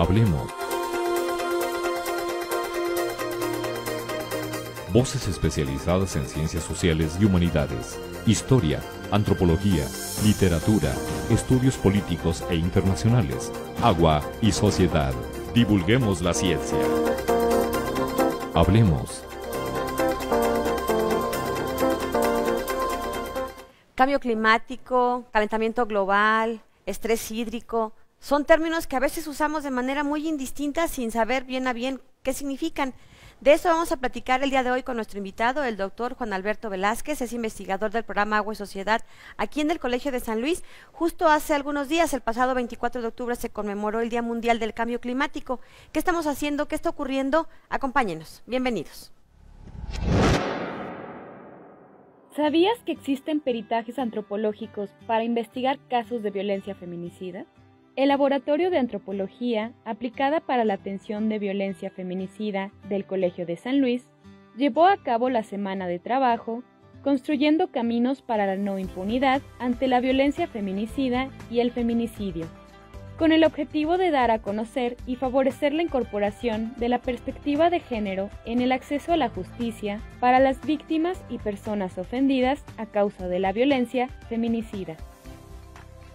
Hablemos. Voces especializadas en ciencias sociales y humanidades, historia, antropología, literatura, estudios políticos e internacionales, agua y sociedad. Divulguemos la ciencia. Hablemos. Cambio climático, calentamiento global, estrés hídrico, son términos que a veces usamos de manera muy indistinta sin saber bien a bien qué significan. De eso vamos a platicar el día de hoy con nuestro invitado, el doctor Juan Alberto Velázquez, es investigador del programa Agua y Sociedad aquí en el Colegio de San Luis. Justo hace algunos días, el pasado 24 de octubre, se conmemoró el Día Mundial del Cambio Climático. ¿Qué estamos haciendo? ¿Qué está ocurriendo? Acompáñenos. Bienvenidos. ¿Sabías que existen peritajes antropológicos para investigar casos de violencia feminicida? El Laboratorio de Antropología aplicada para la atención de violencia feminicida del Colegio de San Luis llevó a cabo la semana de trabajo Construyendo caminos para la no impunidad ante la violencia feminicida y el feminicidio, con el objetivo de dar a conocer y favorecer la incorporación de la perspectiva de género en el acceso a la justicia para las víctimas y personas ofendidas a causa de la violencia feminicida,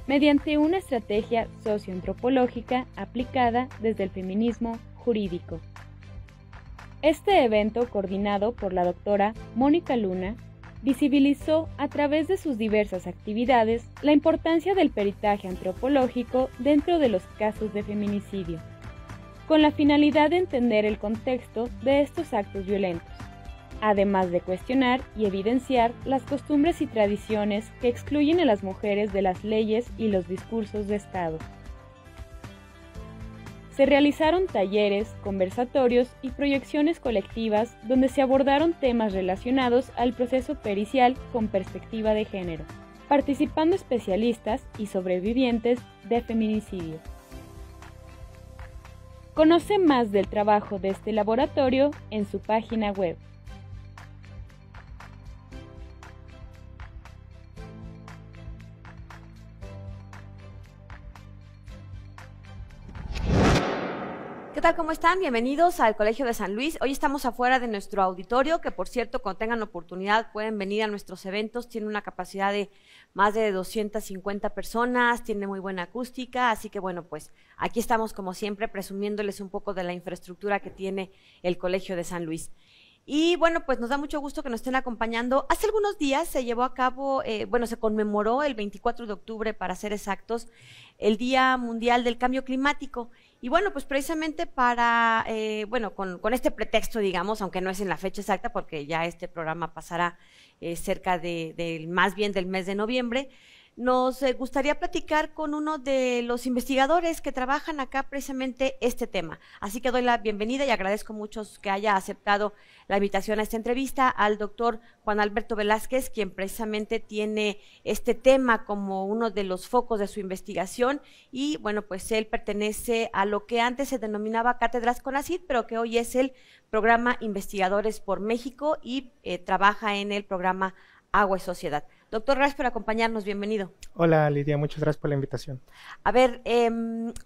mediante una estrategia socioantropológica aplicada desde el feminismo jurídico. Este evento, coordinado por la doctora Mónica Luna, visibilizó a través de sus diversas actividades la importancia del peritaje antropológico dentro de los casos de feminicidio, con la finalidad de entender el contexto de estos actos violentos, además de cuestionar y evidenciar las costumbres y tradiciones que excluyen a las mujeres de las leyes y los discursos de Estado. Se realizaron talleres, conversatorios y proyecciones colectivas donde se abordaron temas relacionados al proceso pericial con perspectiva de género, participando especialistas y sobrevivientes de feminicidio. Conoce más del trabajo de este laboratorio en su página web. ¿Qué tal? ¿Cómo están? Bienvenidos al Colegio de San Luis. Hoy estamos afuera de nuestro auditorio, que por cierto, cuando tengan oportunidad pueden venir a nuestros eventos. Tiene una capacidad de más de 250 personas, tiene muy buena acústica, así que bueno, pues aquí estamos como siempre presumiéndoles un poco de la infraestructura que tiene el Colegio de San Luis. Y bueno, pues nos da mucho gusto que nos estén acompañando. Hace algunos días se llevó a cabo, se conmemoró el 24 de octubre, para ser exactos, el Día Mundial del Cambio Climático. Y bueno, pues precisamente para, con este pretexto, digamos, aunque no es en la fecha exacta, porque ya este programa pasará cerca más bien del mes de noviembre, nos gustaría platicar con uno de los investigadores que trabajan acá precisamente este tema. Así que doy la bienvenida y agradezco mucho que haya aceptado la invitación a esta entrevista al doctor Juan Alberto Velázquez, quien precisamente tiene este tema como uno de los focos de su investigación. Y bueno, pues él pertenece a lo que antes se denominaba Cátedras CONACYT, pero que hoy es el programa Investigadores por México y trabaja en el programa Agua y Sociedad. Doctor, gracias por acompañarnos, bienvenido. Hola Lidia, muchas gracias por la invitación. A ver,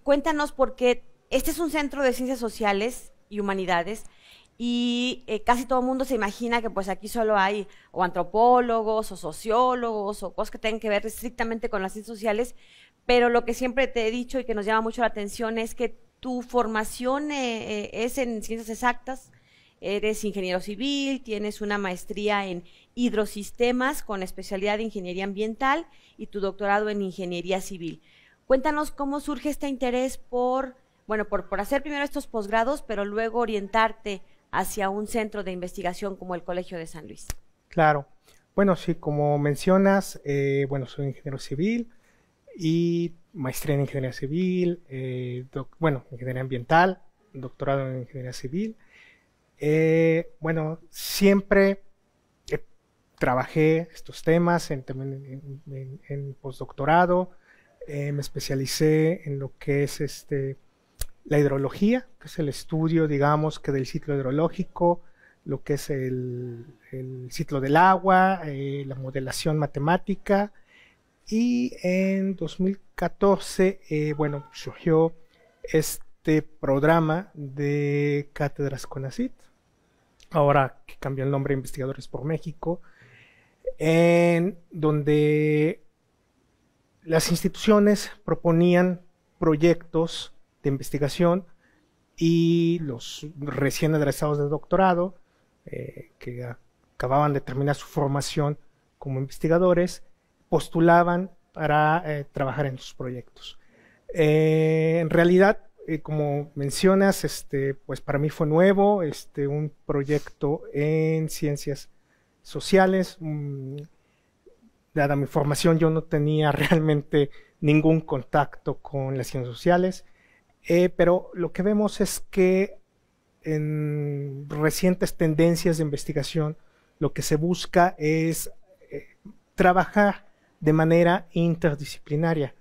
cuéntanos, porque este es un centro de ciencias sociales y humanidades y casi todo el mundo se imagina que pues aquí solo hay o antropólogos o sociólogos o cosas que tengan que ver estrictamente con las ciencias sociales, pero lo que siempre te he dicho y que nos llama mucho la atención es que tu formación es en ciencias exactas. Eres ingeniero civil, tienes una maestría en hidrosistemas con especialidad de ingeniería ambiental y tu doctorado en ingeniería civil. Cuéntanos cómo surge este interés por hacer primero estos posgrados, pero luego orientarte hacia un centro de investigación como el Colegio de San Luis. Claro. Bueno, sí, como mencionas, soy ingeniero civil y maestría en ingeniería civil, ingeniería ambiental, doctorado en ingeniería civil. Siempre trabajé estos temas en postdoctorado, me especialicé en lo que es la hidrología, que es el estudio, digamos, que del ciclo hidrológico, lo que es el ciclo del agua, la modelación matemática, y en 2014, surgió este programa de Cátedras CONACYT, ahora que cambió el nombre a Investigadores por México, en donde las instituciones proponían proyectos de investigación y los recién egresados de doctorado que acababan de terminar su formación como investigadores postulaban para trabajar en sus proyectos. En realidad, como mencionas, pues para mí fue nuevo un proyecto en ciencias sociales. Dada mi formación, yo no tenía realmente ningún contacto con las ciencias sociales, pero lo que vemos es que en recientes tendencias de investigación lo que se busca es trabajar de manera interdisciplinaria,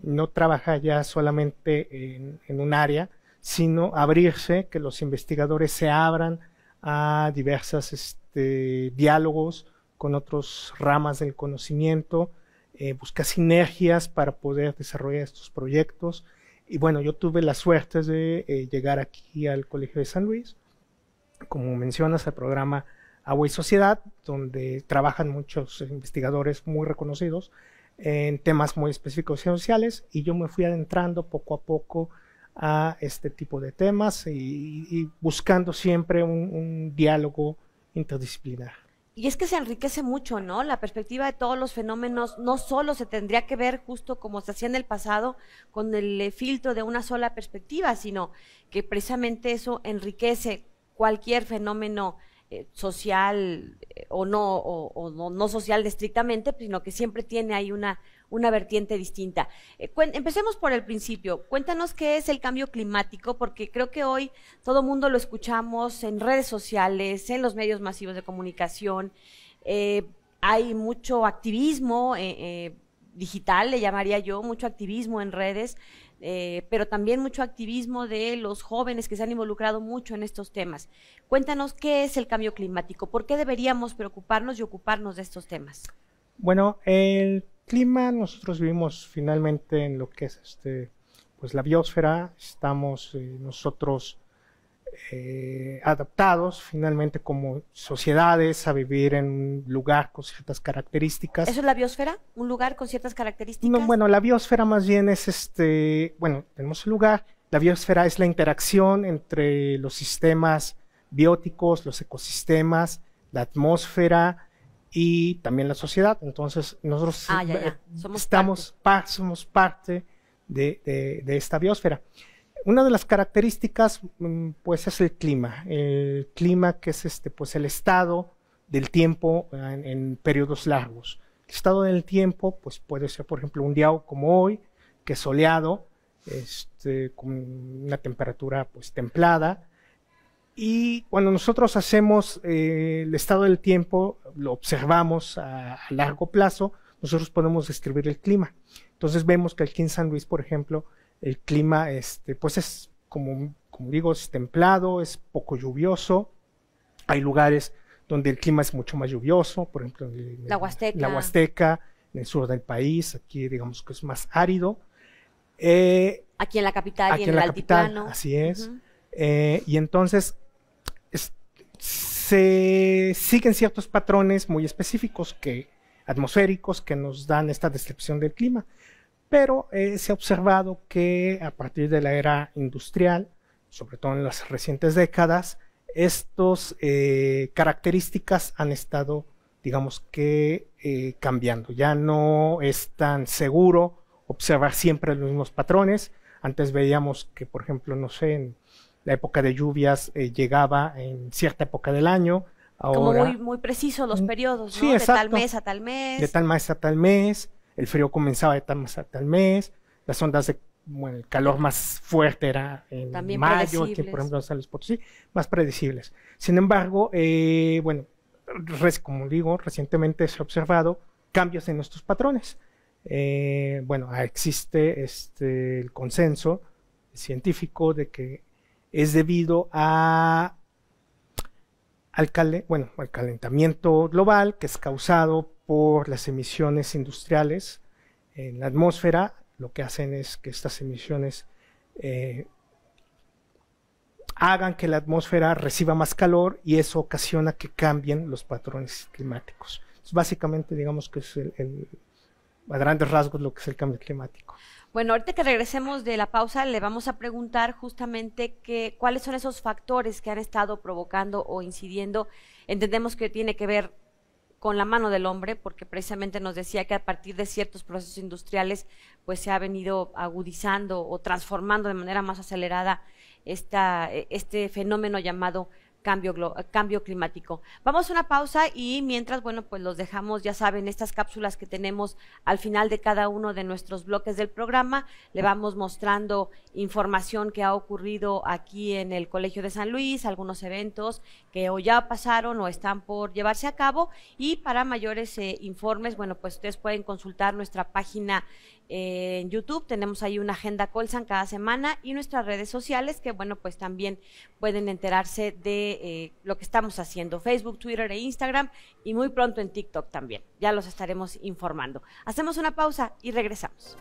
no trabajar ya solamente en un área, sino abrirse, que los investigadores se abran a diversos diálogos con otras ramas del conocimiento, buscar sinergias para poder desarrollar estos proyectos. Y bueno, yo tuve la suerte de llegar aquí al Colegio de San Luis, como mencionas, al programa Agua y Sociedad, donde trabajan muchos investigadores muy reconocidos en temas muy específicos y sociales, y yo me fui adentrando poco a poco a este tipo de temas y buscando siempre un diálogo interdisciplinar. Y es que se enriquece mucho, ¿no? La perspectiva de todos los fenómenos no solo se tendría que ver justo como se hacía en el pasado con el filtro de una sola perspectiva, sino que precisamente eso enriquece cualquier fenómeno social o no social estrictamente, sino que siempre tiene ahí una vertiente distinta. Empecemos por el principio. Cuéntanos qué es el cambio climático, porque creo que hoy todo mundo lo escuchamos en redes sociales, en los medios masivos de comunicación. Hay mucho activismo digital, le llamaría yo, mucho activismo en redes, pero también mucho activismo de los jóvenes que se han involucrado mucho en estos temas. Cuéntanos qué es el cambio climático, por qué deberíamos preocuparnos y ocuparnos de estos temas. Bueno, el clima, nosotros vivimos finalmente en lo que es pues la biosfera. Estamos nosotros adaptados finalmente como sociedades a vivir en un lugar con ciertas características. ¿Eso es la biosfera? ¿Un lugar con ciertas características? No, bueno, la biosfera más bien es bueno, tenemos el lugar. La biosfera es la interacción entre los sistemas bióticos, los ecosistemas, la atmósfera y también la sociedad. Entonces nosotros somos parte de esta biosfera. Una de las características pues es el clima que es pues el estado del tiempo en periodos largos. El estado del tiempo pues puede ser, por ejemplo, un día como hoy, que es soleado, con una temperatura pues templada. Y cuando nosotros hacemos el estado del tiempo, lo observamos a largo plazo, nosotros podemos describir el clima. Entonces vemos que aquí en San Luis, por ejemplo, el clima pues es, como digo, es templado, es poco lluvioso. Hay lugares donde el clima es mucho más lluvioso, por ejemplo, la Huasteca, en el sur del país, aquí digamos que es más árido. Aquí en la capital y en el altiplano. Así es. Y entonces se siguen ciertos patrones muy específicos atmosféricos que nos dan esta descripción del clima. Pero se ha observado que a partir de la era industrial, sobre todo en las recientes décadas, estas características han estado, digamos que, cambiando. Ya no es tan seguro observar siempre los mismos patrones. Antes veíamos que, por ejemplo, no sé, en la época de lluvias llegaba en cierta época del año. Ahora, como muy precisos los periodos, ¿no? Sí, de tal mes a tal mes. De tal mes a tal mes. El frío comenzaba de tal mes a tal mes. Las ondas bueno, el calor más fuerte era en también mayo, aquí, por ejemplo, en San Luis Potosí, más predecibles. Sin embargo, bueno, como digo, recientemente se ha observado cambios en estos patrones. Bueno, existe el consenso científico de que es debido al calentamiento global, que es causado por las emisiones industriales en la atmósfera. Lo que hacen es que estas emisiones hagan que la atmósfera reciba más calor y eso ocasiona que cambien los patrones climáticos. Entonces, básicamente, digamos que es a grandes rasgos lo que es el cambio climático. Bueno, ahorita que regresemos de la pausa, le vamos a preguntar justamente cuáles son esos factores que han estado provocando o incidiendo. Entendemos que tiene que ver con la mano del hombre, porque precisamente nos decía que a partir de ciertos procesos industriales, pues se ha venido agudizando o transformando de manera más acelerada este fenómeno llamado cambio climático. Vamos a una pausa y mientras, bueno, pues los dejamos, ya saben, estas cápsulas que tenemos al final de cada uno de nuestros bloques del programa, le vamos mostrando información que ha ocurrido aquí en el Colegio de San Luis, algunos eventos que o ya pasaron o están por llevarse a cabo, y para mayores informes, bueno, pues ustedes pueden consultar nuestra página en YouTube, tenemos ahí una agenda Colsan cada semana y nuestras redes sociales que, bueno, pues también pueden enterarse de lo que estamos haciendo, Facebook, Twitter e Instagram, y muy pronto en TikTok también, ya los estaremos informando. Hacemos una pausa y regresamos.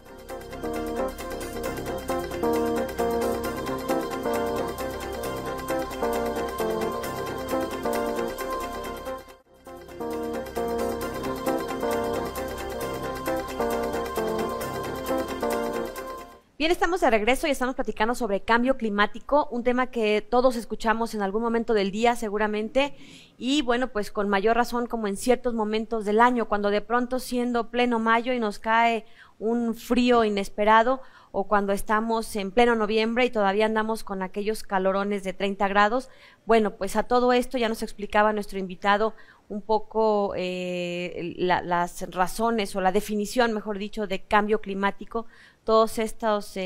Bien, estamos de regreso y estamos platicando sobre cambio climático, un tema que todos escuchamos en algún momento del día seguramente, y bueno, pues con mayor razón como en ciertos momentos del año, cuando de pronto siendo pleno mayo y nos cae un frío inesperado, o cuando estamos en pleno noviembre y todavía andamos con aquellos calorones de 30 grados. Bueno, pues a todo esto ya nos explicaba nuestro invitado un poco las razones o la definición, mejor dicho, de cambio climático, todos estos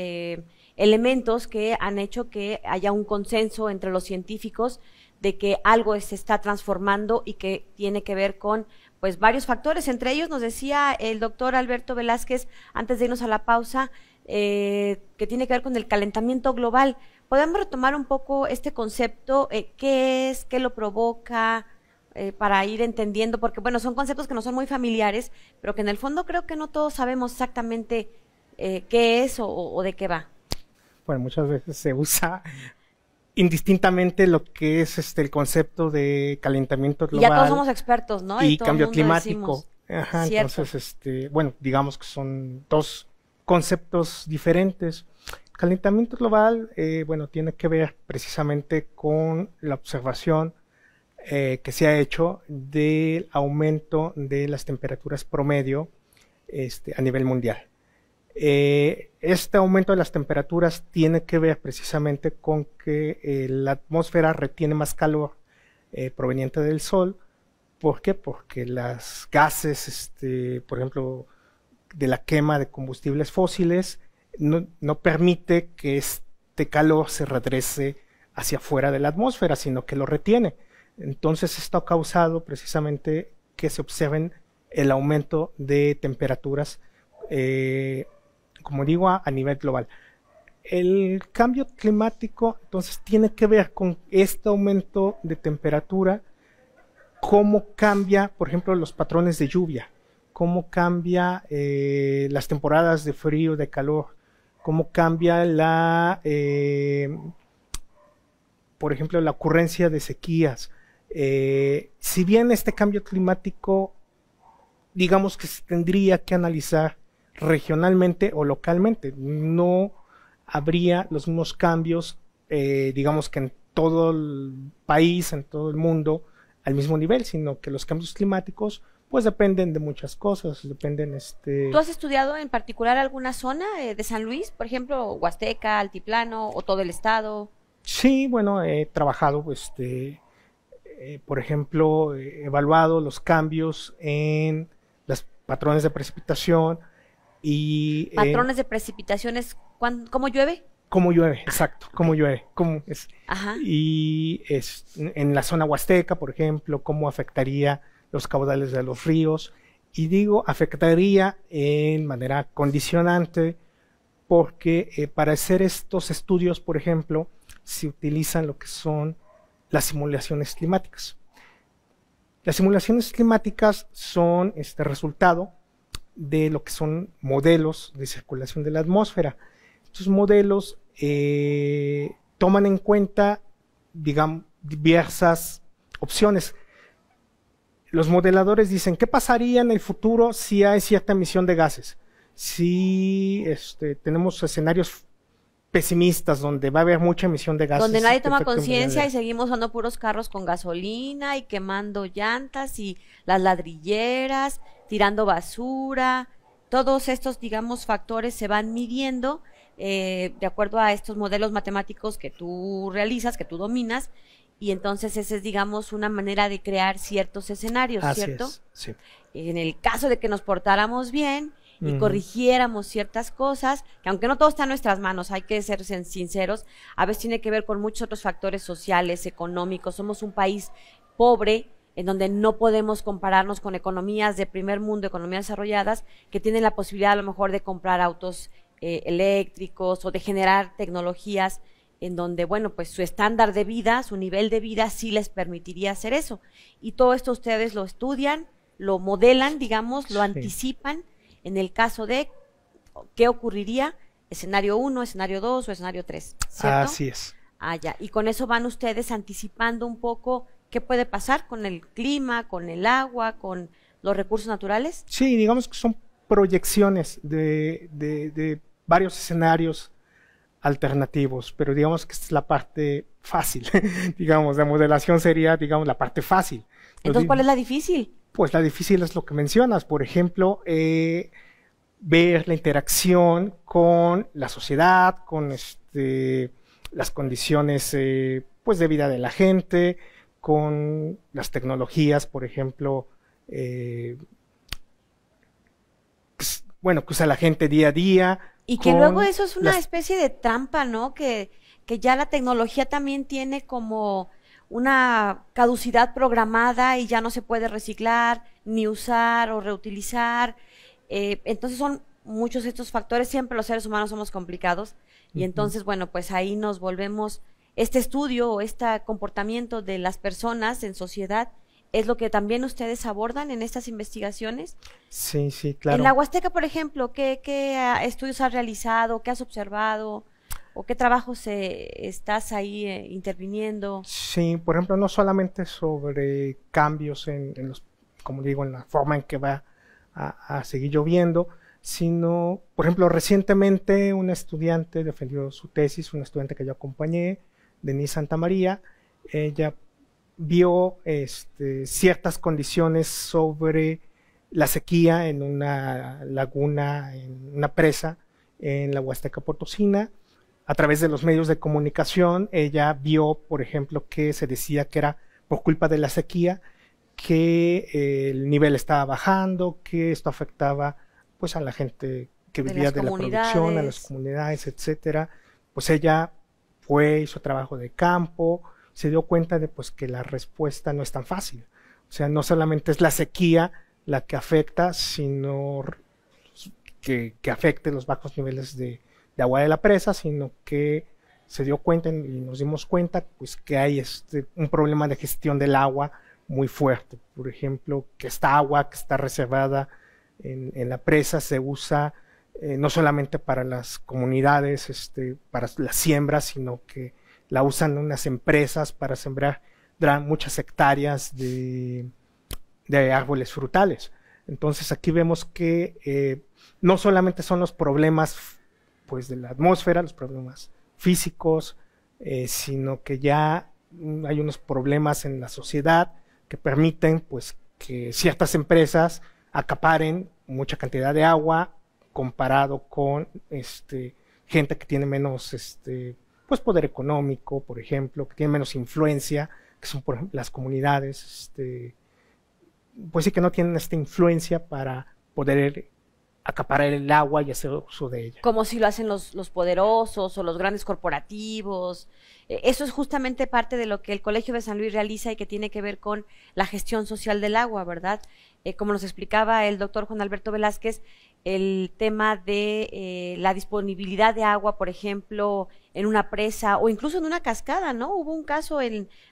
elementos que han hecho que haya un consenso entre los científicos de que algo se está transformando y que tiene que ver con pues varios factores. Entre ellos nos decía el doctor Alberto Velázquez, antes de irnos a la pausa, que tiene que ver con el calentamiento global. ¿Podemos retomar un poco este concepto? ¿Qué es? ¿Qué lo provoca? Para ir entendiendo, porque bueno, son conceptos que no son muy familiares, pero que en el fondo creo que no todos sabemos exactamente qué es o de qué va. Bueno, muchas veces se usa indistintamente lo que es el concepto de calentamiento global. Y ya todos somos expertos, ¿no? Y cambio climático. Ajá, entonces, bueno, digamos que son dos conceptos diferentes. Calentamiento global, bueno, tiene que ver precisamente con la observación que se ha hecho del aumento de las temperaturas promedio a nivel mundial. Este aumento de las temperaturas tiene que ver precisamente con que la atmósfera retiene más calor proveniente del sol. ¿Por qué? Porque las gases, por ejemplo, de la quema de combustibles fósiles, no permite que este calor se regrese hacia afuera de la atmósfera, sino que lo retiene. Entonces esto ha causado precisamente que se observen el aumento de temperaturas, como digo, a nivel global. El cambio climático entonces tiene que ver con este aumento de temperatura, cómo cambia, por ejemplo, los patrones de lluvia, cómo cambia las temporadas de frío, de calor, cómo cambia por ejemplo, la ocurrencia de sequías. Si bien este cambio climático, digamos que se tendría que analizar regionalmente o localmente, no habría los mismos cambios, digamos que en todo el país, en todo el mundo, al mismo nivel, sino que los cambios climáticos pues dependen de muchas cosas, dependen ¿Tú has estudiado en particular alguna zona de San Luis, por ejemplo, Huasteca, Altiplano o todo el estado? Sí, bueno, he trabajado, por ejemplo, he evaluado los cambios en los patrones de precipitación y... ¿Patrones de precipitaciones? ¿Cómo llueve? Cómo llueve, exacto, cómo llueve. Ajá. Y en la zona huasteca, por ejemplo, cómo afectaría los caudales de los ríos. Y digo, afectaría en manera condicionante porque para hacer estos estudios, por ejemplo, se utilizan lo que son las simulaciones climáticas. Las simulaciones climáticas son resultado de lo que son modelos de circulación de la atmósfera. Estos modelos toman en cuenta, digamos, diversas opciones. Los modeladores dicen, ¿qué pasaría en el futuro si hay cierta emisión de gases? Si tenemos escenarios pesimistas donde va a haber mucha emisión de gases. Donde nadie toma conciencia y seguimos usando puros carros con gasolina y quemando llantas y las ladrilleras, tirando basura. Todos estos, digamos, factores se van midiendo de acuerdo a estos modelos matemáticos que tú realizas, que tú dominas, y entonces esa es, digamos, una manera de crear ciertos escenarios, Así ¿cierto? es, sí. En el caso de que nos portáramos bien y corrigiéramos ciertas cosas, que aunque no todo está en nuestras manos, hay que ser sinceros, a veces tiene que ver con muchos otros factores sociales, económicos. Somos un país pobre, en donde no podemos compararnos con economías de primer mundo, economías desarrolladas, que tienen la posibilidad a lo mejor de comprar autos eléctricos o de generar tecnologías en donde, bueno, pues su estándar de vida, su nivel de vida sí les permitiría hacer eso. Y todo esto ustedes lo estudian, lo modelan, digamos, lo anticipan en el caso de qué ocurriría, escenario 1, escenario 2 o escenario 3, ¿cierto? Así es. Ah, ya. Y con eso van ustedes anticipando un poco qué puede pasar con el clima, con el agua, con los recursos naturales. Sí, digamos que son proyecciones de varios escenarios alternativos, pero digamos que esta es la parte fácil. Digamos, la modelación sería, digamos, la parte fácil. Entonces, ¿cuál es la difícil? Pues la difícil es lo que mencionas, por ejemplo, ver la interacción con la sociedad, con las condiciones pues de vida de la gente, con las tecnologías, por ejemplo, bueno, que usa la gente día a día. Y que luego eso es una especie de trampa, ¿no? Que ya la tecnología también tiene como una caducidad programada y ya no se puede reciclar, ni usar o reutilizar. Entonces son muchos estos factores, siempre los seres humanos somos complicados, y entonces, bueno, pues ahí nos volvemos, este estudio o este comportamiento de las personas en sociedad, ¿es lo que también ustedes abordan en estas investigaciones? Sí, sí, claro. En la Huasteca, por ejemplo, ¿qué estudios has realizado? ¿Qué has observado? ¿O qué trabajos estás ahí interviniendo? Sí, por ejemplo, no solamente sobre cambios en los, como digo, en la forma en que va a seguir lloviendo, sino, por ejemplo, recientemente una estudiante defendió su tesis, una estudiante que yo acompañé, Denise Santamaría. Ella vio ciertas condiciones sobre la sequía en una laguna, en una presa en la Huasteca Potosina. A través de los medios de comunicación, ella vio, por ejemplo, que se decía que era por culpa de la sequía, que el nivel estaba bajando, que esto afectaba pues a la gente que vivía de la producción, a las comunidades, etcétera. Pues ella fue, hizo trabajo de campo, se dio cuenta de pues que la respuesta no es tan fácil. O sea, no solamente es la sequía la que afecta, sino que afecte los bajos niveles de agua de la presa, sino que se dio cuenta y nos dimos cuenta pues que hay un problema de gestión del agua muy fuerte. Por ejemplo, que esta agua que está reservada en la presa se usa no solamente para las comunidades, para las siembras, sino que la usan unas empresas para sembrar muchas hectáreas de árboles frutales. Entonces aquí vemos que no solamente son los problemas pues de la atmósfera, los problemas físicos, sino que ya hay unos problemas en la sociedad que permiten pues que ciertas empresas acaparen mucha cantidad de agua comparado con gente que tiene menos pues poder económico, por ejemplo, que tiene menos influencia, que son por ejemplo las comunidades, pues sí que no tienen esta influencia para poder acaparar el agua y hacer uso de ella. Como si lo hacen los poderosos o los grandes corporativos. Eso es justamente parte de lo que el Colegio de San Luis realiza y que tiene que ver con la gestión social del agua, ¿verdad? Como nos explicaba el doctor Juan Alberto Velázquez, el tema de la disponibilidad de agua, por ejemplo, en una presa o incluso en una cascada, ¿no? Hubo un caso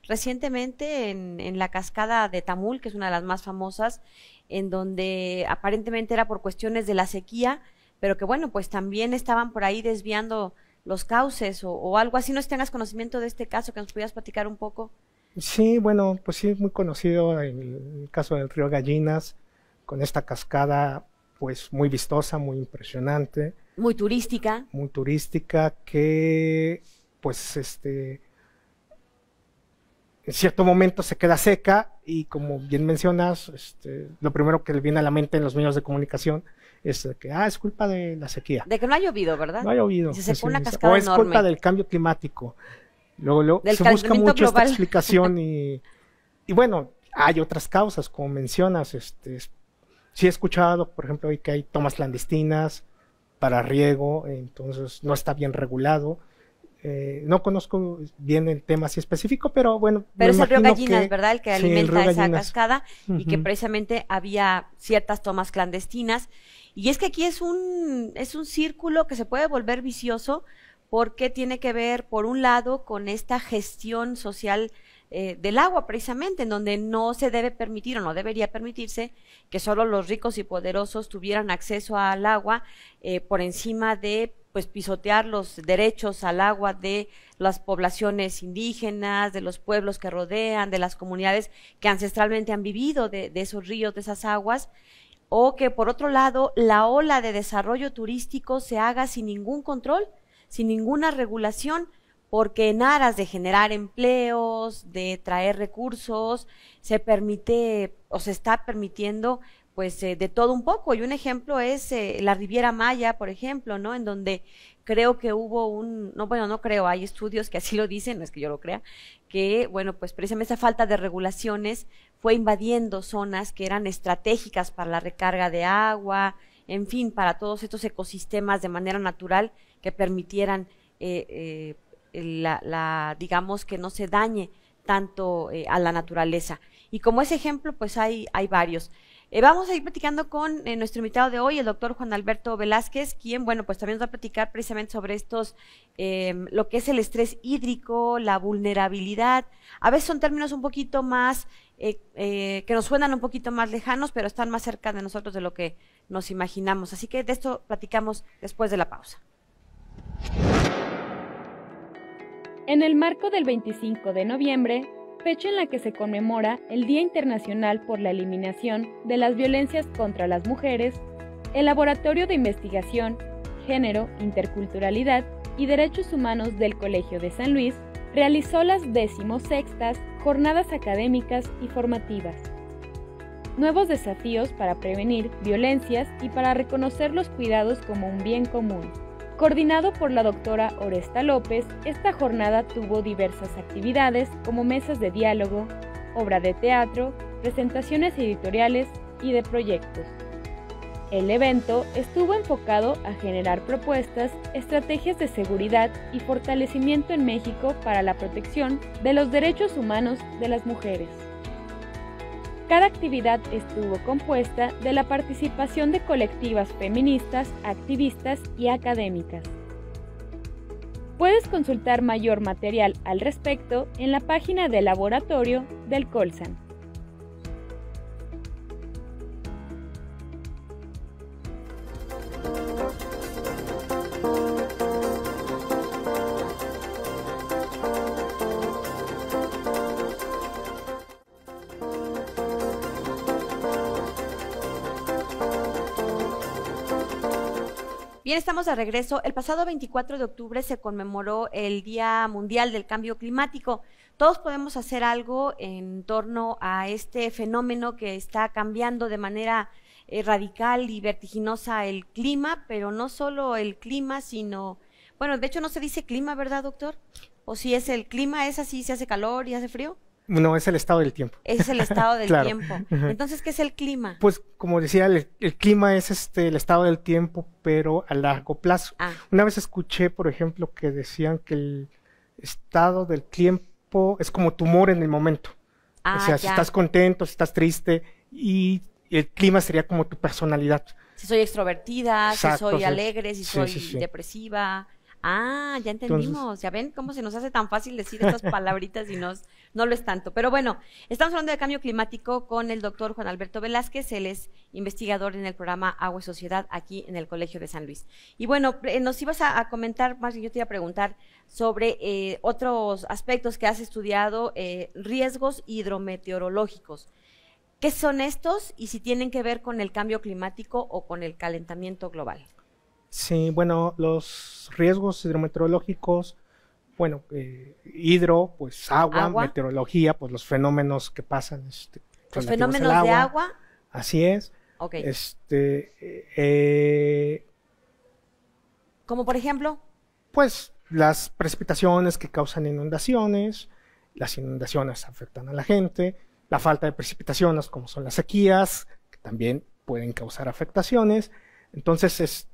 recientemente en la cascada de Tamul, que es una de las más famosas, en donde aparentemente era por cuestiones de la sequía, pero que bueno, pues también estaban por ahí desviando los cauces o algo así. ¿No es que tengas conocimiento de este caso, que nos pudieras platicar un poco? Sí, bueno, pues sí, es muy conocido el caso del río Gallinas, con esta cascada pues muy vistosa, muy impresionante. Muy turística. Muy turística, que pues en cierto momento se queda seca y, como bien mencionas, lo primero que le viene a la mente en los medios de comunicación es que es culpa de la sequía. De que no ha llovido, ¿verdad? No ha llovido. Y se secó una cascada o es enorme. culpa del cambio climático. Luego Del se busca mucho global. esta explicación y bueno, hay otras causas, como mencionas. Sí he escuchado, por ejemplo, hoy que hay tomas clandestinas para riego, entonces no está bien regulado. No conozco bien el tema así específico, pero bueno. Pero es el río Gallinas, ¿verdad? El que sí, alimenta esa Gallinas. cascada y que precisamente había ciertas tomas clandestinas. Y es que aquí es un círculo que se puede volver vicioso, porque tiene que ver, por un lado, con esta gestión social del agua, precisamente, en donde no se debe permitir o no debería permitirse que solo los ricos y poderosos tuvieran acceso al agua, por encima de pues pisotear los derechos al agua de las poblaciones indígenas, de los pueblos que rodean, de las comunidades que ancestralmente han vivido de esos ríos, de esas aguas. O que, por otro lado, la ola de desarrollo turístico se haga sin ningún control, sin ninguna regulación, porque en aras de generar empleos, de traer recursos, se permite o se está permitiendo pues de todo un poco. Y un ejemplo es la Riviera Maya, por ejemplo, ¿no? En donde creo que hubo no creo, hay estudios que así lo dicen, no es que yo lo crea, que bueno, pues precisamente esa falta de regulaciones fue invadiendo zonas que eran estratégicas para la recarga de agua, en fin, para todos estos ecosistemas de manera natural que permitieran digamos que no se dañe tanto a la naturaleza. Y como ese ejemplo, pues hay varios. Vamos a ir platicando con nuestro invitado de hoy, el doctor Juan Alberto Velázquez, quien, bueno, pues también nos va a platicar precisamente sobre estos, lo que es el estrés hídrico, la vulnerabilidad. A veces son términos un poquito más, que nos suenan un poquito más lejanos, pero están más cerca de nosotros de lo que nos imaginamos. Así que de esto platicamos después de la pausa. En el marco del 25 de noviembre, fecha en la que se conmemora el Día Internacional por la Eliminación de las Violencias contra las Mujeres, el Laboratorio de Investigación, Género, Interculturalidad y Derechos Humanos del Colegio de San Luis realizó las 16ª Jornadas Académicas y Formativas. Nuevos desafíos para prevenir violencias y para reconocer los cuidados como un bien común. Coordinado por la doctora Oresta López, esta jornada tuvo diversas actividades como mesas de diálogo, obra de teatro, presentaciones editoriales y de proyectos. El evento estuvo enfocado a generar propuestas, estrategias de seguridad y fortalecimiento en México para la protección de los derechos humanos de las mujeres. Cada actividad estuvo compuesta de la participación de colectivas feministas, activistas y académicas. Puedes consultar mayor material al respecto en la página del laboratorio del Colsan. Bien, estamos de regreso. El pasado 24 de octubre se conmemoró el Día Mundial del Cambio Climático. Todos podemos hacer algo en torno a este fenómeno que está cambiando de manera radical y vertiginosa el clima, pero no solo el clima, sino, bueno, de hecho no se dice clima, ¿verdad, doctor? O si es el clima, ¿es así, se hace calor y hace frío? No, es el estado del tiempo. Es el estado del Claro. tiempo. Entonces, ¿qué es el clima? Pues, como decía, el clima es el estado del tiempo, pero a largo plazo. Una vez escuché, por ejemplo, que decían que el estado del tiempo es como tu humor en el momento. O sea, si estás contento, si estás triste, y el clima sería como tu personalidad. Si soy extrovertida, Exacto, si soy sí. alegre, si Sí, soy sí, sí. depresiva. Ah, ya entendimos. Entonces, Ya ven cómo se nos hace tan fácil decir estas palabritas y no lo es tanto. Pero bueno, estamos hablando de cambio climático con el doctor Juan Alberto Velázquez. Él es investigador en el programa Agua y Sociedad aquí en el Colegio de San Luis. Y bueno, nos ibas a comentar, más bien yo te iba a preguntar sobre otros aspectos que has estudiado, riesgos hidrometeorológicos. ¿Qué son estos y si tienen que ver con el cambio climático o con el calentamiento global? sí, bueno, los riesgos hidrometeorológicos, bueno, hidro, pues agua, meteorología, pues los fenómenos que pasan Los relativos fenómenos al de agua. agua. Así es. Ok. Como por ejemplo. Pues las precipitaciones que causan inundaciones, las inundaciones afectan a la gente, la falta de precipitaciones como son las sequías, que también pueden causar afectaciones. Entonces,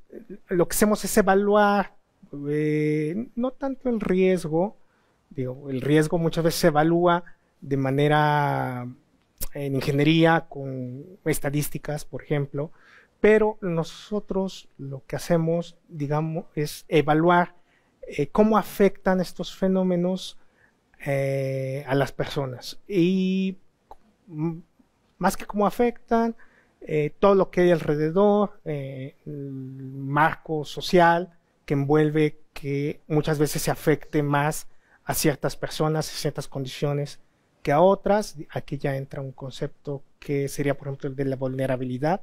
lo que hacemos es evaluar, no tanto el riesgo, digo, el riesgo muchas veces se evalúa de manera en ingeniería con estadísticas, por ejemplo, pero nosotros lo que hacemos, digamos, es evaluar cómo afectan estos fenómenos a las personas y más que cómo afectan, todo lo que hay alrededor, el marco social que envuelve que muchas veces se afecte más a ciertas personas, a ciertas condiciones que a otras. Aquí ya entra un concepto que sería, por ejemplo, el de la vulnerabilidad.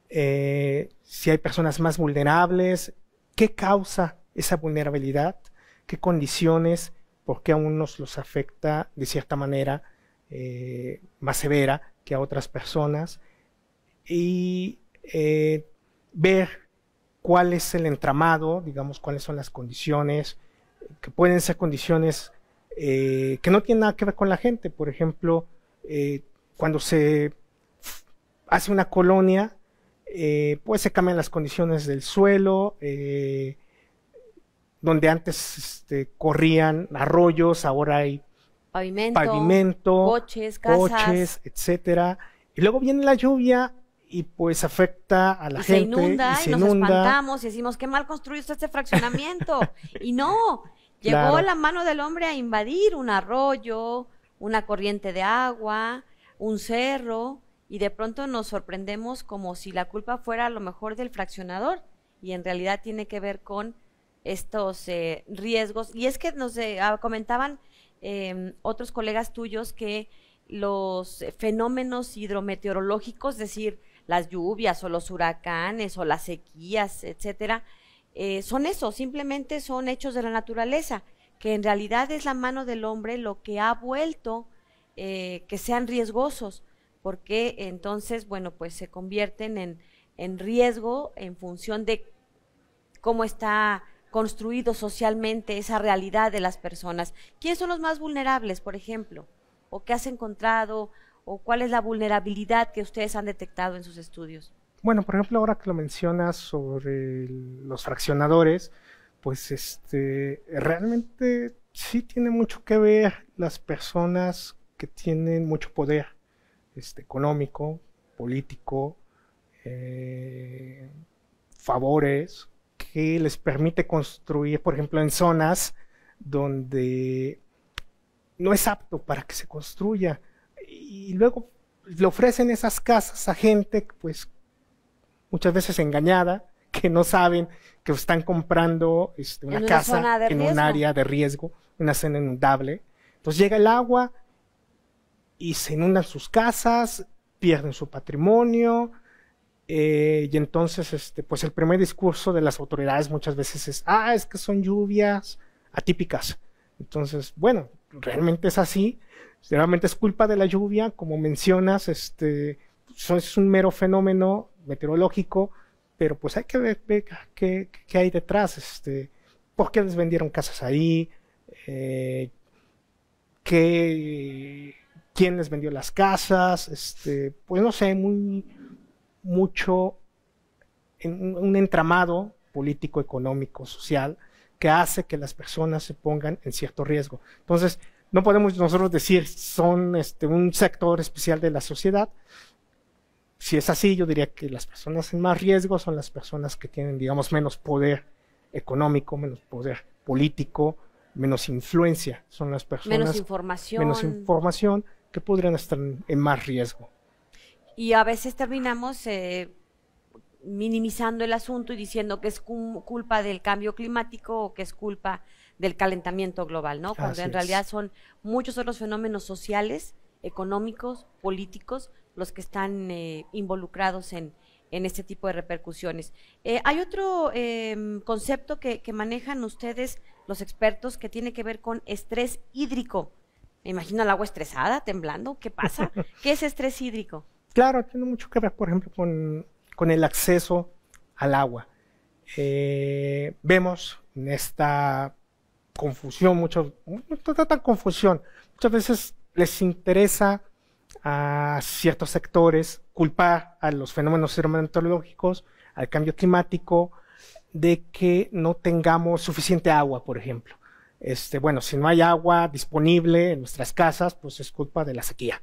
Si hay personas más vulnerables, ¿qué causa esa vulnerabilidad? ¿Qué condiciones? ¿Por qué a unos los afecta de cierta manera más severa que a otras personas? Y ver cuál es el entramado, digamos, cuáles son las condiciones, que pueden ser condiciones que no tienen nada que ver con la gente. Por ejemplo, cuando se hace una colonia, pues se cambian las condiciones del suelo, donde antes corrían arroyos, ahora hay pavimento, coches, casas, etcétera. Y luego viene la lluvia y pues afecta a la gente. Se inunda, nos espantamos y decimos, qué mal construido está este fraccionamiento. Y no, llegó la mano del hombre a invadir un arroyo, una corriente de agua, un cerro, y de pronto nos sorprendemos como si la culpa fuera a lo mejor del fraccionador, y en realidad tiene que ver con estos riesgos. Y es que nos comentaban otros colegas tuyos que los fenómenos hidrometeorológicos, es decir, las lluvias o los huracanes o las sequías, etcétera, son eso, simplemente son hechos de la naturaleza, que en realidad es la mano del hombre lo que ha vuelto que sean riesgosos, porque entonces, bueno, pues se convierten en riesgo en función de cómo está construido socialmente esa realidad de las personas. ¿Quiénes son los más vulnerables, por ejemplo? ¿O qué has encontrado? ¿O cuál es la vulnerabilidad que ustedes han detectado en sus estudios? Bueno, por ejemplo, ahora que lo mencionas sobre los fraccionadores, pues realmente sí tiene mucho que ver las personas que tienen mucho poder económico, político, favores, que les permite construir, por ejemplo, en zonas donde no es apto para que se construya, y luego le ofrecen esas casas a gente, pues muchas veces engañada, que no saben que están comprando una casa en un área de riesgo, una zona inundable. Entonces llega el agua y se inundan sus casas, pierden su patrimonio, y entonces pues el primer discurso de las autoridades muchas veces es que son lluvias atípicas. Entonces, bueno, realmente es así, realmente es culpa de la lluvia, como mencionas, es un mero fenómeno meteorológico, pero pues hay que ver qué hay detrás, por qué les vendieron casas ahí, quién les vendió las casas, pues no sé, mucho en un entramado político, económico, social, que hace que las personas se pongan en cierto riesgo. Entonces, no podemos nosotros decir son un sector especial de la sociedad. Si es así, yo diría que las personas en más riesgo son las personas que tienen, digamos, menos poder económico, menos poder político, menos influencia. Son las personas menos información que podrían estar en más riesgo. Y a veces terminamos minimizando el asunto y diciendo que es culpa del cambio climático o que es culpa del calentamiento global, ¿no? Cuando en realidad son muchos otros fenómenos sociales, económicos, políticos, los que están involucrados en este tipo de repercusiones. Hay otro concepto que manejan ustedes, los expertos, que tiene que ver con estrés hídrico. Me imagino el agua estresada, temblando, ¿qué pasa? ¿Qué es estrés hídrico? Claro, tiene mucho que ver, por ejemplo, con el acceso al agua. Vemos en esta confusión, no tanta confusión, muchas veces les interesa a ciertos sectores culpar a los fenómenos hidrometeorológicos, al cambio climático, de que no tengamos suficiente agua, por ejemplo. Bueno, si no hay agua disponible en nuestras casas, pues es culpa de la sequía.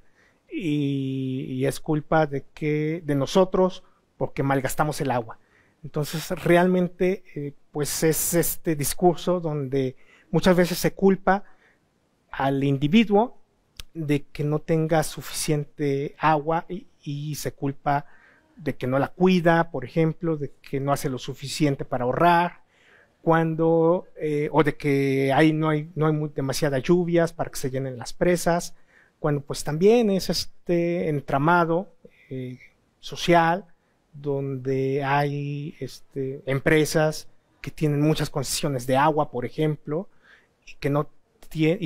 Y es culpa de nosotros porque malgastamos el agua. Entonces, realmente, pues es este discurso donde muchas veces se culpa al individuo de que no tenga suficiente agua y se culpa de que no la cuida, por ejemplo, de que no hace lo suficiente para ahorrar, o de que no hay demasiadas lluvias para que se llenen las presas, cuando pues también es este entramado social donde hay empresas que tienen muchas concesiones de agua, por ejemplo, y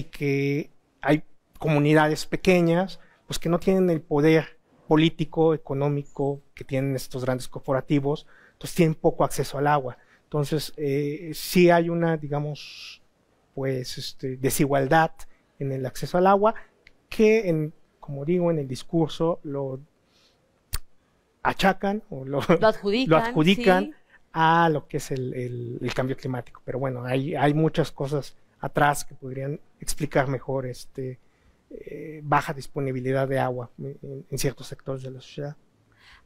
que hay comunidades pequeñas pues que no tienen el poder político, económico que tienen estos grandes corporativos, entonces tienen poco acceso al agua. Entonces sí hay una, digamos, pues desigualdad en el acceso al agua que, como digo, en el discurso lo achacan o lo adjudican sí, a lo que es el cambio climático. Pero bueno, hay muchas cosas atrás que podrían explicar mejor baja disponibilidad de agua en ciertos sectores de la sociedad.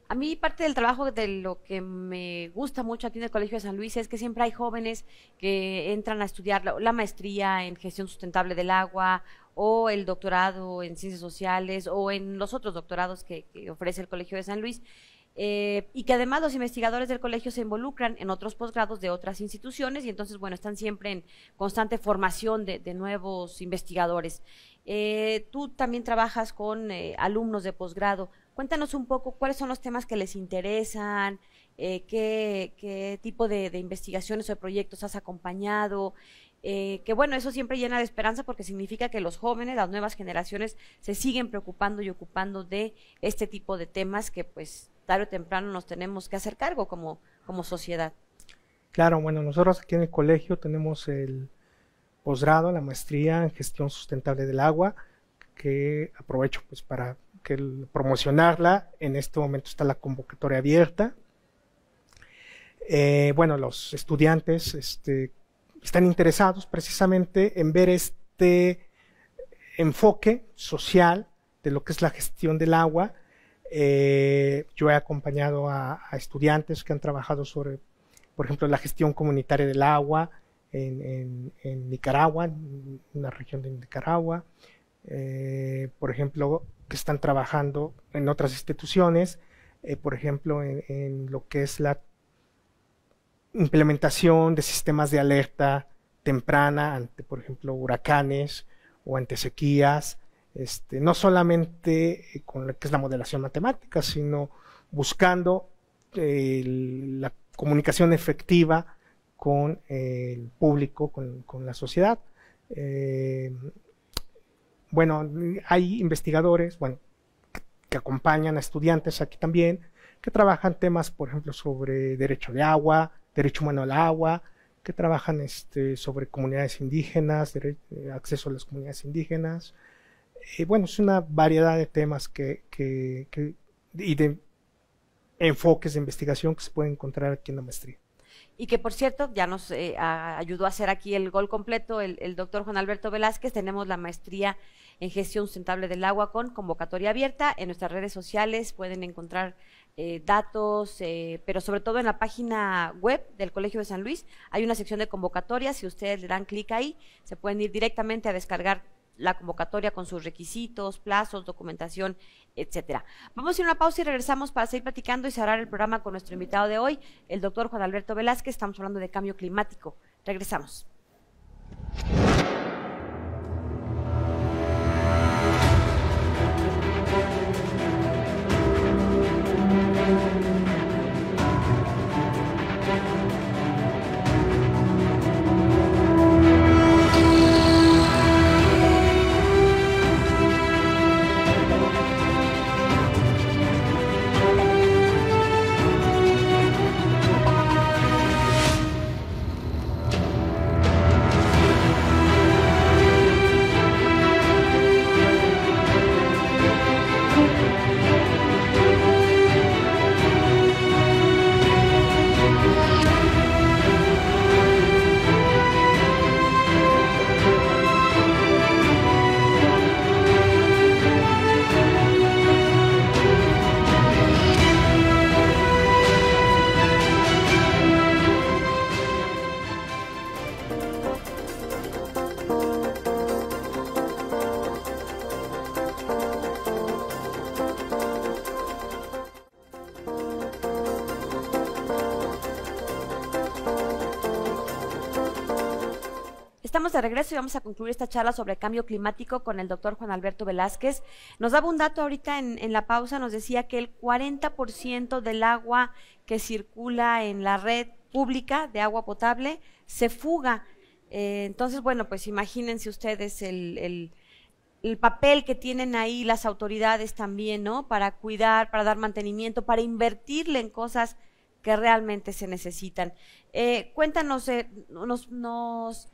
A mí parte del trabajo de lo que me gusta mucho aquí en el Colegio de San Luis es que siempre hay jóvenes que entran a estudiar la maestría en gestión sustentable del agua o el doctorado en ciencias sociales o en los otros doctorados que ofrece el Colegio de San Luis. Y que además los investigadores del colegio se involucran en otros posgrados de otras instituciones y entonces, bueno, están siempre en constante formación de nuevos investigadores. Tú también trabajas con alumnos de posgrado. Cuéntanos un poco cuáles son los temas que les interesan, qué tipo de investigaciones o de proyectos has acompañado. Que bueno, eso siempre llena de esperanza porque significa que los jóvenes, las nuevas generaciones, se siguen preocupando y ocupando de este tipo de temas que pues tarde o temprano nos tenemos que hacer cargo como sociedad. Claro, bueno, nosotros aquí en el colegio tenemos el posgrado, la maestría en gestión sustentable del agua, que aprovecho pues para promocionarla. En este momento está la convocatoria abierta. Bueno, los estudiantes están interesados precisamente en ver este enfoque social de lo que es la gestión del agua. Yo he acompañado a estudiantes que han trabajado sobre, por ejemplo, la gestión comunitaria del agua en Nicaragua, en una región de Nicaragua, por ejemplo, que están trabajando en otras instituciones, por ejemplo, en lo que es la implementación de sistemas de alerta temprana ante, por ejemplo, huracanes o ante sequías, no solamente con lo que es la modelación matemática, sino buscando la comunicación efectiva con el público, con la sociedad. Bueno, hay investigadores, bueno, que acompañan a estudiantes aquí también, que trabajan temas, por ejemplo, sobre derecho de agua, derecho humano al agua, que trabajan sobre comunidades indígenas, acceso a las comunidades indígenas. Bueno, es una variedad de temas y de enfoques de investigación que se pueden encontrar aquí en la maestría. y que por cierto ya nos ayudó a hacer aquí el gol completo el doctor Juan Alberto Velázquez. Tenemos la maestría en gestión sustentable del agua con convocatoria abierta. En nuestras redes sociales pueden encontrar datos, pero sobre todo en la página web del Colegio de San Luis hay una sección de convocatorias. Si ustedes le dan clic ahí, se pueden ir directamente a descargar la convocatoria con sus requisitos, plazos, documentación, etcétera. Vamos a ir a una pausa y regresamos para seguir platicando y cerrar el programa con nuestro invitado de hoy, el doctor Juan Alberto Velázquez. Estamos hablando de cambio climático. Regresamos. Estamos de regreso y vamos a concluir esta charla sobre cambio climático con el doctor Juan Alberto Velázquez. Nos daba un dato ahorita en la pausa, nos decía que el 40% del agua que circula en la red pública de agua potable se fuga. Entonces, bueno, pues imagínense ustedes el papel que tienen ahí las autoridades también, ¿no? Para cuidar, para dar mantenimiento, para invertirle en cosas que realmente se necesitan. Cuéntanos, nos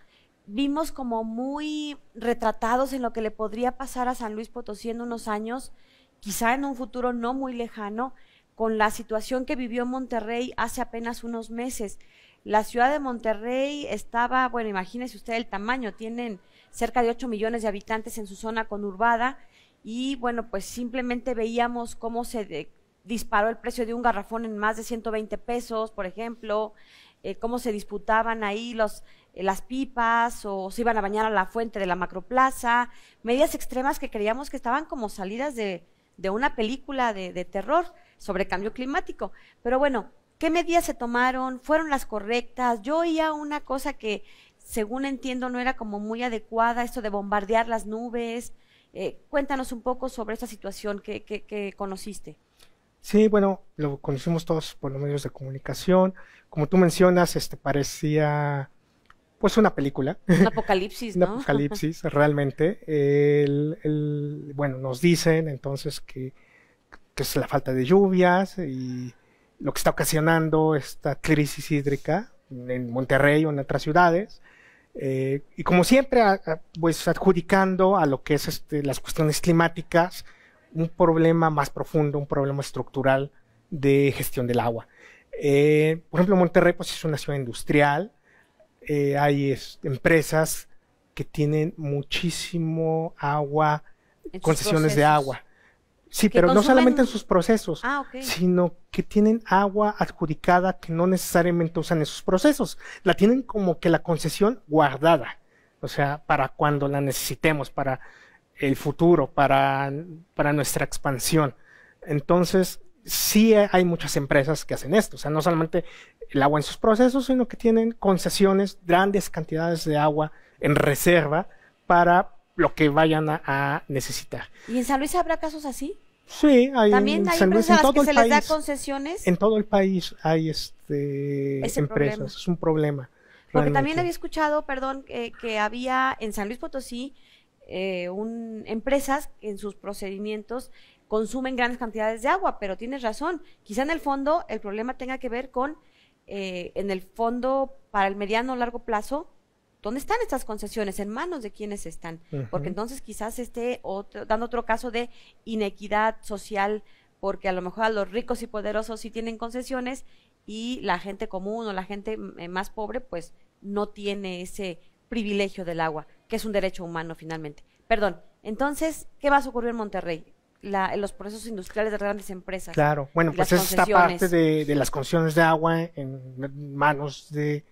vimos como muy retratados en lo que le podría pasar a San Luis Potosí en unos años, quizá en un futuro no muy lejano, con la situación que vivió Monterrey hace apenas unos meses. La ciudad de Monterrey estaba, bueno, imagínese usted el tamaño, tienen cerca de 8 millones de habitantes en su zona conurbada y bueno, pues simplemente veíamos cómo se disparó el precio de un garrafón en más de 120 pesos, por ejemplo, cómo se disputaban ahí las pipas o se iban a bañar a la fuente de la Macroplaza, medidas extremas que creíamos que estaban como salidas de una película de terror sobre cambio climático. Pero bueno, ¿qué medidas se tomaron? ¿Fueron las correctas? Yo oía una cosa que, según entiendo, no era como muy adecuada, esto de bombardear las nubes. Cuéntanos un poco sobre esta situación que conociste. Sí, bueno, lo conocimos todos por los medios de comunicación. Como tú mencionas, parecía pues una película. Un apocalipsis, ¿no? Un apocalipsis, realmente. Bueno, nos dicen entonces que es la falta de lluvias y lo que está ocasionando esta crisis hídrica en Monterrey o en otras ciudades. Y como siempre, pues adjudicando a lo que es las cuestiones climáticas un problema más profundo, un problema estructural de gestión del agua. Por ejemplo, Monterrey pues, es una ciudad industrial, hay empresas que tienen muchísimo agua, concesiones de agua. Sí, pero no solamente en sus procesos, sino que tienen agua adjudicada que no necesariamente usan en sus procesos. La tienen como que la concesión guardada, o sea, para cuando la necesitemos, para el futuro, para nuestra expansión. Entonces, sí hay muchas empresas que hacen esto, o sea, no solamente el agua en sus procesos, sino que tienen concesiones, grandes cantidades de agua en reserva para lo que vayan a necesitar. ¿Y en San Luis habrá casos así? Sí, también hay empresas a las que se les da concesiones. En todo el país hay empresas, problema. Es un problema. Porque realmente. También había escuchado, perdón, que había en San Luis Potosí empresas que en sus procedimientos consumen grandes cantidades de agua, pero tienes razón, quizá en el fondo el problema tenga que ver con, en el fondo para el mediano o largo plazo, ¿dónde están estas concesiones? ¿En manos de quiénes están? Porque entonces quizás esté dando otro caso de inequidad social, porque a lo mejor a los ricos y poderosos sí tienen concesiones y la gente común o la gente más pobre pues no tiene ese privilegio del agua, que es un derecho humano finalmente. Perdón, entonces, ¿qué va a ocurrir en Monterrey? Los procesos industriales de grandes empresas. Claro, bueno, pues esta parte de las concesiones de agua en manos de,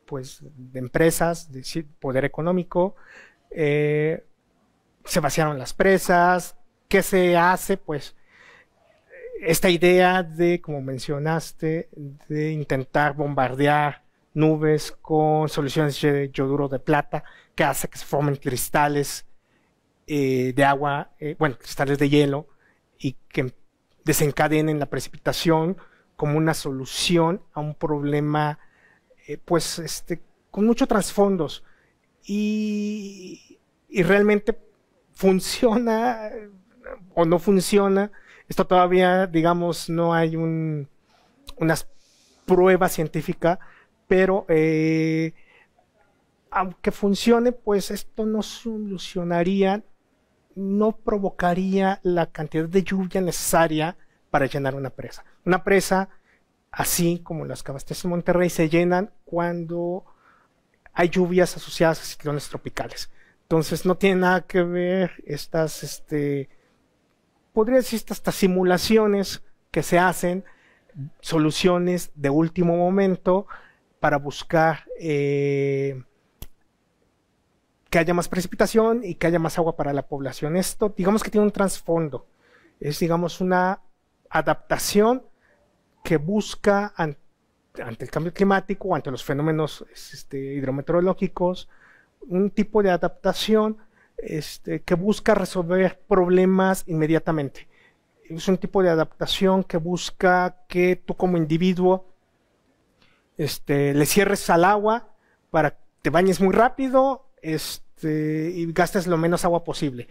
pues, de empresas, de poder económico, se vaciaron las presas. ¿Qué se hace? Pues esta idea de, como mencionaste, de intentar bombardear nubes con soluciones de yoduro de plata, que hace que se formen cristales de agua, cristales de hielo, y que desencadenen la precipitación como una solución a un problema con muchos trasfondos, y realmente funciona o no funciona. Esto todavía, digamos, no hay una prueba científica, pero aunque funcione, pues esto no solucionaría, no provocaría la cantidad de lluvia necesaria para llenar una presa. Una presa, así como las que abastecen Monterrey, se llenan cuando hay lluvias asociadas a ciclones tropicales. Entonces no tiene nada que ver estas, podría decir estas simulaciones que se hacen, soluciones de último momento para buscar que haya más precipitación y que haya más agua para la población. Esto, digamos que tiene un trasfondo, es, digamos, una adaptación que busca ante el cambio climático, ante los fenómenos hidrometeorológicos, un tipo de adaptación que busca resolver problemas inmediatamente. Es un tipo de adaptación que busca que tú como individuo le cierres al agua para que te bañes muy rápido y gastes lo menos agua posible.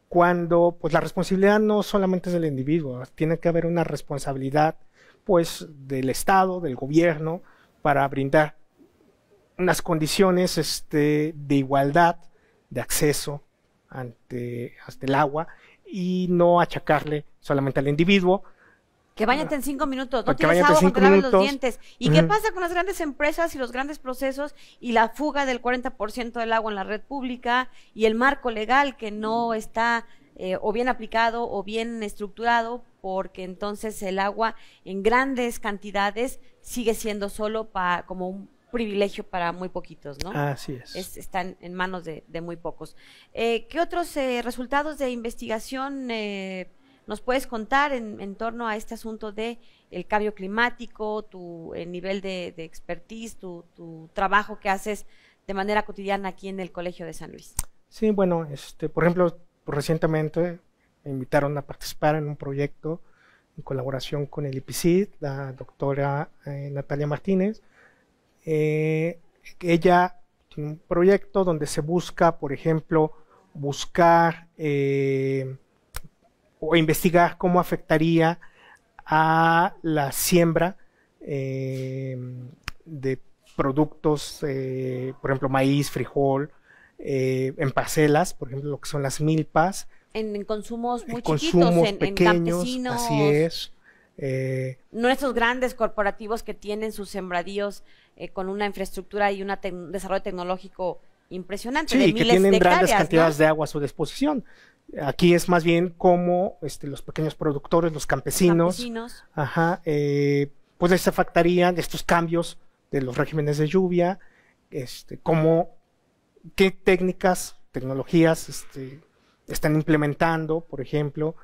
Cuando pues la responsabilidad no solamente es del individuo, tiene que haber una responsabilidad pues del Estado, del gobierno, para brindar unas condiciones de igualdad de acceso ante el agua, y no achacarle solamente al individuo. Que bañate en 5 minutos, no tienes agua cuando te laves los dientes. ¿Y qué pasa con las grandes empresas y los grandes procesos y la fuga del 40% del agua en la red pública y el marco legal que no está o bien aplicado o bien estructurado, porque entonces el agua en grandes cantidades sigue siendo solo como un privilegio para muy poquitos, ¿no? Así es. Están en manos de muy pocos. ¿Qué otros resultados de investigación nos puedes contar en torno a este asunto de el cambio climático, tu nivel de expertise, tu trabajo que haces de manera cotidiana aquí en el Colegio de San Luis? Sí, bueno, por ejemplo, recientemente me invitaron a participar en un proyecto en colaboración con el IPCID, la doctora Natalia Martínez. Ella tiene un proyecto donde se busca, por ejemplo, o investigar cómo afectaría a la siembra de productos, por ejemplo, maíz, frijol, en parcelas, por ejemplo, lo que son las milpas. En consumos muy consumos chiquitos, pequeños, en campesinos. así es. No estos grandes corporativos que tienen sus sembradíos con una infraestructura y un desarrollo tecnológico impresionante, de Sí, miles que tienen de hectáreas, grandes cantidades ¿no? de agua a su disposición. Aquí es más bien como los pequeños productores, los campesinos, pues les afectarían estos cambios de los regímenes de lluvia, qué tecnologías están implementando, por ejemplo,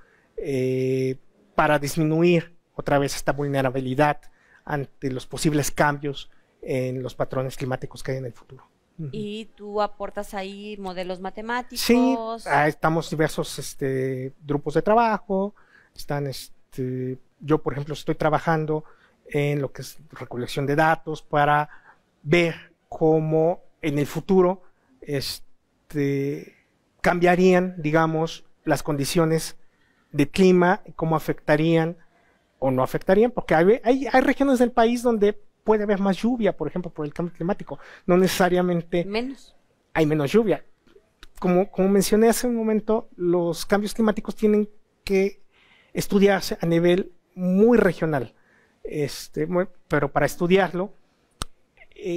para disminuir otra vez esta vulnerabilidad ante los posibles cambios en los patrones climáticos que hay en el futuro. Y tú aportas ahí modelos matemáticos. Sí, estamos diversos grupos de trabajo. Yo, por ejemplo, estoy trabajando en lo que es recolección de datos para ver cómo en el futuro cambiarían, digamos, las condiciones de clima, cómo afectarían o no afectarían, porque hay regiones del país donde puede haber más lluvia, por ejemplo, por el cambio climático, no necesariamente hay menos lluvia. Como mencioné hace un momento, los cambios climáticos tienen que estudiarse a nivel muy regional. pero para estudiarlo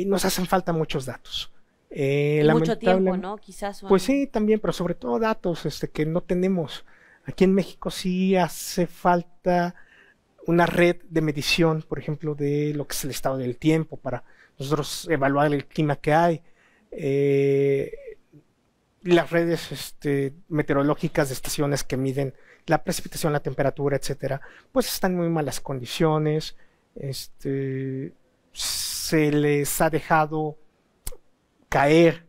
nos hacen falta muchos datos. Mucho tiempo, ¿no? Quizás. Pues sí, también, pero sobre todo datos que no tenemos. Aquí en México sí hace falta una red de medición, por ejemplo, de lo que es el estado del tiempo, para nosotros evaluar el clima que hay. Las redes meteorológicas de estaciones que miden la precipitación, la temperatura, etcétera, pues están en muy malas condiciones. Se les ha dejado caer,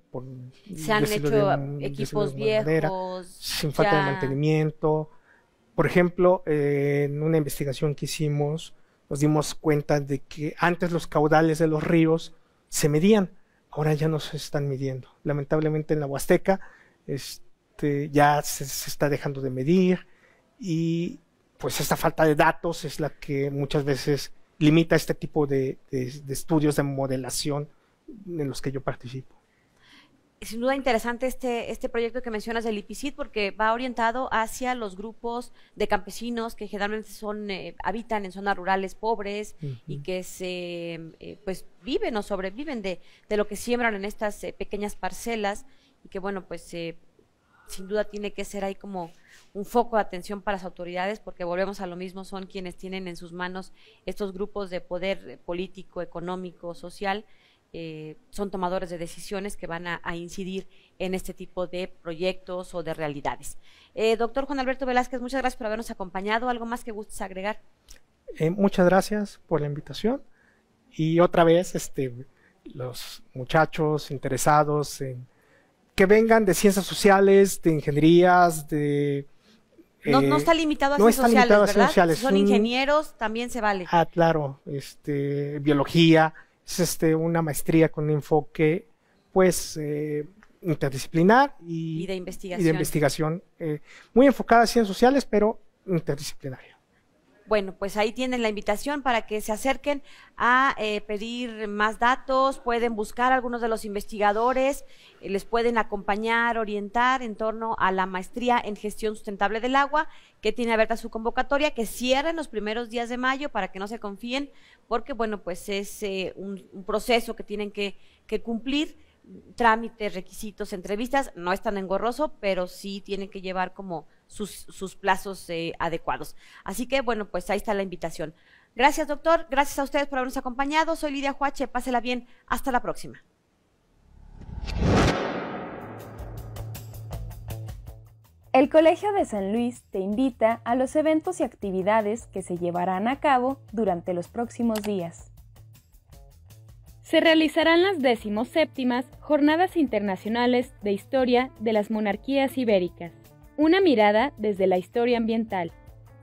se han hecho equipos viejos sin falta de mantenimiento. Por ejemplo, en una investigación que hicimos nos dimos cuenta de que antes los caudales de los ríos se medían, ahora ya no se están midiendo. Lamentablemente en la Huasteca ya se está dejando de medir, y pues esta falta de datos es la que muchas veces limita este tipo de estudios de modelación en los que yo participo. Sin duda interesante este proyecto que mencionas del IPICIT, porque va orientado hacia los grupos de campesinos que generalmente habitan en zonas rurales pobres y que pues viven o sobreviven de lo que siembran en estas pequeñas parcelas, y que bueno, pues sin duda tiene que ser ahí como un foco de atención para las autoridades, porque volvemos a lo mismo, son quienes tienen en sus manos estos grupos de poder político, económico, social. Son tomadores de decisiones que van a incidir en este tipo de proyectos o de realidades. Doctor Juan Alberto Velázquez, muchas gracias por habernos acompañado. ¿Algo más que gustes agregar? Muchas gracias por la invitación, y otra vez los muchachos interesados en que vengan de ciencias sociales, de ingenierías, no está limitado a ciencias sociales, ¿verdad? Si son ingenieros, también se vale. Claro, biología. Es una maestría con un enfoque pues interdisciplinar y de investigación, muy enfocada a ciencias sociales, pero interdisciplinaria. Bueno, pues ahí tienen la invitación para que se acerquen a pedir más datos. Pueden buscar a algunos de los investigadores, les pueden acompañar, orientar en torno a la maestría en gestión sustentable del agua, que tiene abierta su convocatoria, que cierra en los primeros días de mayo, para que no se confíen, porque bueno, pues es un proceso que tienen que cumplir, trámites, requisitos, entrevistas. No es tan engorroso, pero sí tienen que llevar como sus plazos adecuados. Así que bueno, pues ahí está la invitación. Gracias, doctor, gracias a ustedes por habernos acompañado. Soy Lidia Huache, pásela bien, hasta la próxima. El Colegio de San Luis te invita a los eventos y actividades que se llevarán a cabo durante los próximos días. Se realizarán las 17ª Jornadas Internacionales de Historia de las Monarquías Ibéricas, una mirada desde la historia ambiental,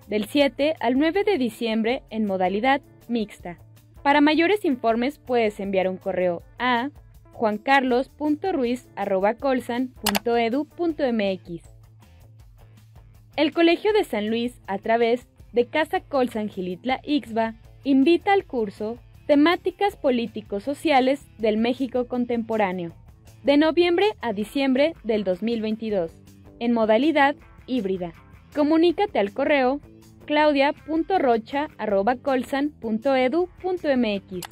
del 7 al 9 de diciembre en modalidad mixta. Para mayores informes puedes enviar un correo a juancarlos.ruiz@colsan.edu.mx. El Colegio de San Luis, a través de Casa Colsan Gilitla Ixba, invita al curso Temáticas Político-Sociales del México Contemporáneo, de noviembre a diciembre del 2022, en modalidad híbrida. Comunícate al correo claudia.rocha@colsan.edu.mx.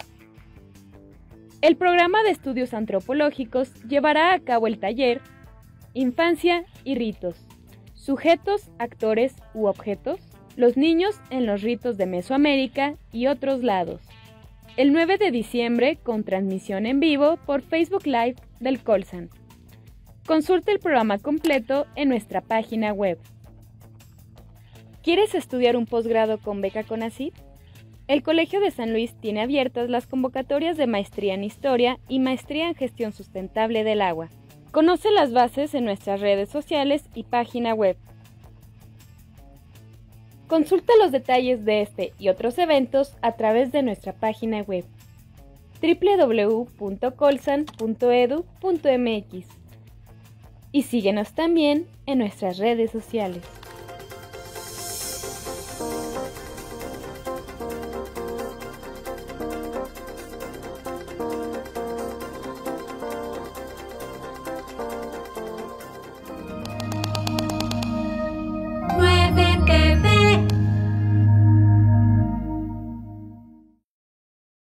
El programa de estudios antropológicos llevará a cabo el taller Infancia y ritos. Sujetos, actores u objetos, los niños en los ritos de Mesoamérica y otros lados. El 9 de diciembre con transmisión en vivo por Facebook Live del Colsan. Consulta el programa completo en nuestra página web. ¿Quieres estudiar un posgrado con beca CONACYT? El Colegio de San Luis tiene abiertas las convocatorias de maestría en Historia y maestría en Gestión Sustentable del Agua. Conoce las bases en nuestras redes sociales y página web. Consulta los detalles de este y otros eventos a través de nuestra página web www.colsan.edu.mx y síguenos también en nuestras redes sociales.